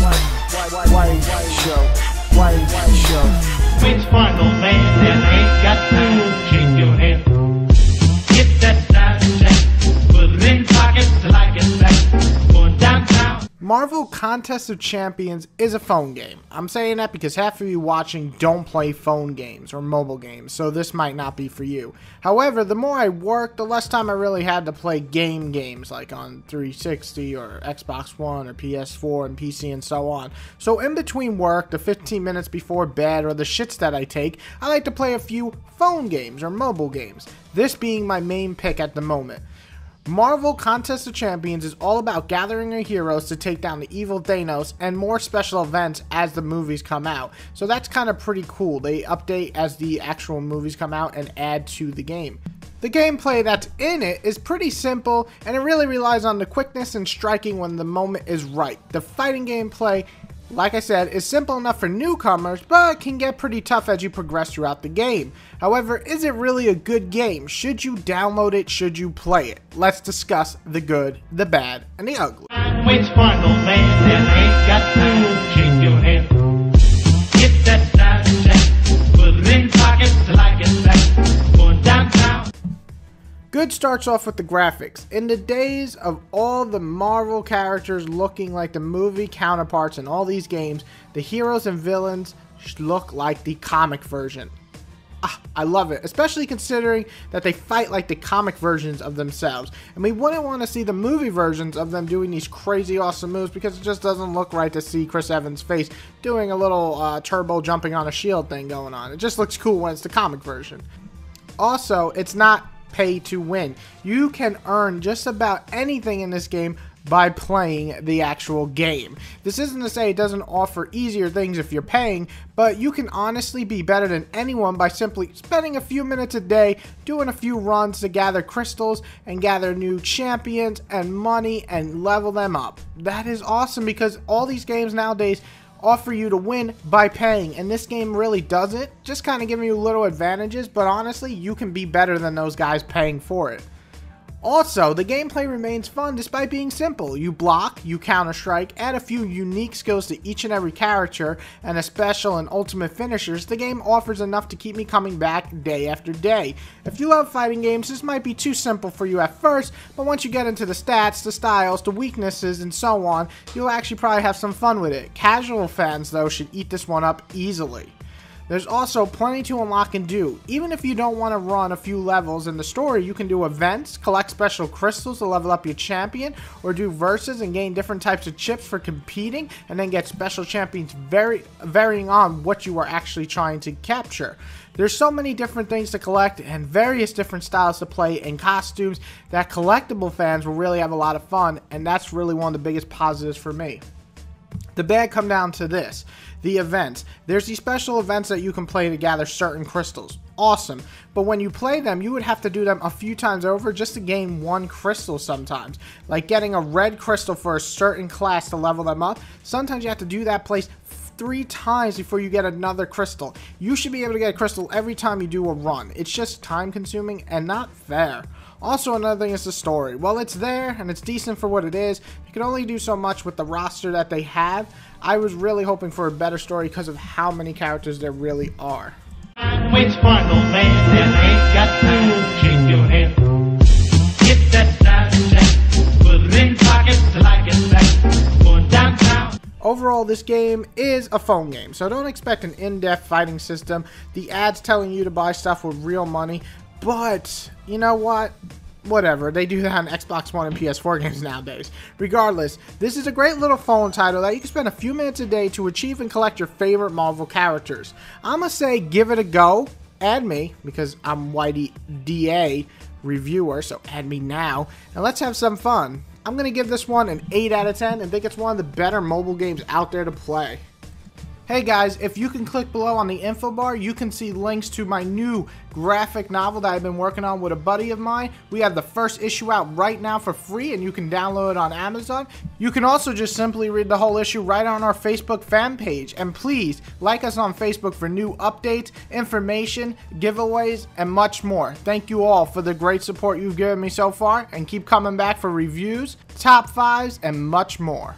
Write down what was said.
White show. White show. Which one, old man, that ain't got time to shake your head? Get that side check, put it in pockets like it's back. Going downtown. Marvel Contest of Champions is a phone game. I'm saying that because half of you watching don't play phone games or mobile games, so this might not be for you. However, the more I work, the less time I really had to play games like on 360 or Xbox One or PS4 and PC and so on. So in between work, the 15 minutes before bed, or the shits that I take, I like to play a few phone games or mobile games, this being my main pick at the moment. Marvel Contest of Champions is all about gathering your heroes to take down the evil Thanos and more special events as the movies come out. So that's kind of pretty cool. They update as the actual movies come out and add to the game. The gameplay that's in it is pretty simple, and it really relies on the quickness and striking when the moment is right. The fighting gameplay, like I said, is simple enough for newcomers, but can get pretty tough as you progress throughout the game. However, is it really a good game? Should you download it? Should you play it? Let's discuss the good, the bad, and the ugly. Which one, old man, that ain't got time to shake your head? Get that side check, put it in pockets like it's back. Going downtown. Good starts off with the graphics. In the days of all the Marvel characters looking like the movie counterparts in all these games, the heroes and villains look like the comic version. I love it, especially considering that they fight like the comic versions of themselves. And we wouldn't want to see the movie versions of them doing these crazy awesome moves because it just doesn't look right to see Chris Evans' face doing a little turbo jumping on a shield thing going on. It just looks cool when it's the comic version. Also, it's not pay to win. You can earn just about anything in this game by playing the actual game. This isn't to say it doesn't offer easier things if you're paying, but you can honestly be better than anyone by simply spending a few minutes a day doing a few runs to gather crystals and gather new champions and money and level them up. That is awesome because all these games nowadays offer you to win by paying, and this game really doesn't, just kind of giving you little advantages, but honestly you can be better than those guys paying for it. Also, the gameplay remains fun despite being simple. You block, you counter strike, add a few unique skills to each and every character, and a special and ultimate finishers. The game offers enough to keep me coming back day after day. If you love fighting games, this might be too simple for you at first, but once you get into the stats, the styles, the weaknesses, and so on, you'll actually probably have some fun with it. Casual fans, though, should eat this one up easily. There's also plenty to unlock and do. Even if you don't want to run a few levels in the story, you can do events, collect special crystals to level up your champion, or do verses and gain different types of chips for competing, and then get special champions varying on what you are actually trying to capture. There's so many different things to collect and various different styles to play and costumes that collectible fans will really have a lot of fun, and that's really one of the biggest positives for me. The bad come down to this. The events. There's these special events that you can play to gather certain crystals. Awesome. But when you play them, you would have to do them a few times over just to gain one crystal sometimes. Like getting a red crystal for a certain class to level them up. Sometimes you have to do that place 3 times before you get another crystal. You should be able to get a crystal every time you do a run. It's just time consuming and not fair. Also, another thing is the story. While it's there and it's decent for what it is, you can only do so much with the roster that they have. I was really hoping for a better story because of how many characters there really are. Which one, old man, that ain't got time to shake your head? Get that side check, put it in pockets like it's back. Going downtown. Overall, this game is a phone game, so don't expect an in-depth fighting system. The ads telling you to buy stuff with real money, but you know what? Whatever, they do that on Xbox One and PS4 games nowadays. Regardless, this is a great little phone title that you can spend a few minutes a day to achieve and collect your favorite Marvel characters. I'ma say give it a go. Add me, because I'm Whity DA reviewer, so add me now, and let's have some fun. I'm gonna give this one an 8 out of 10 and think it's one of the better mobile games out there to play. Hey guys, if you can click below on the info bar, you can see links to my new graphic novel that I've been working on with a buddy of mine. We have the first issue out right now for free, and you can download it on Amazon. You can also just simply read the whole issue right on our Facebook fan page. And please, like us on Facebook for new updates, information, giveaways, and much more. Thank you all for the great support you've given me so far, and keep coming back for reviews, top 5s, and much more.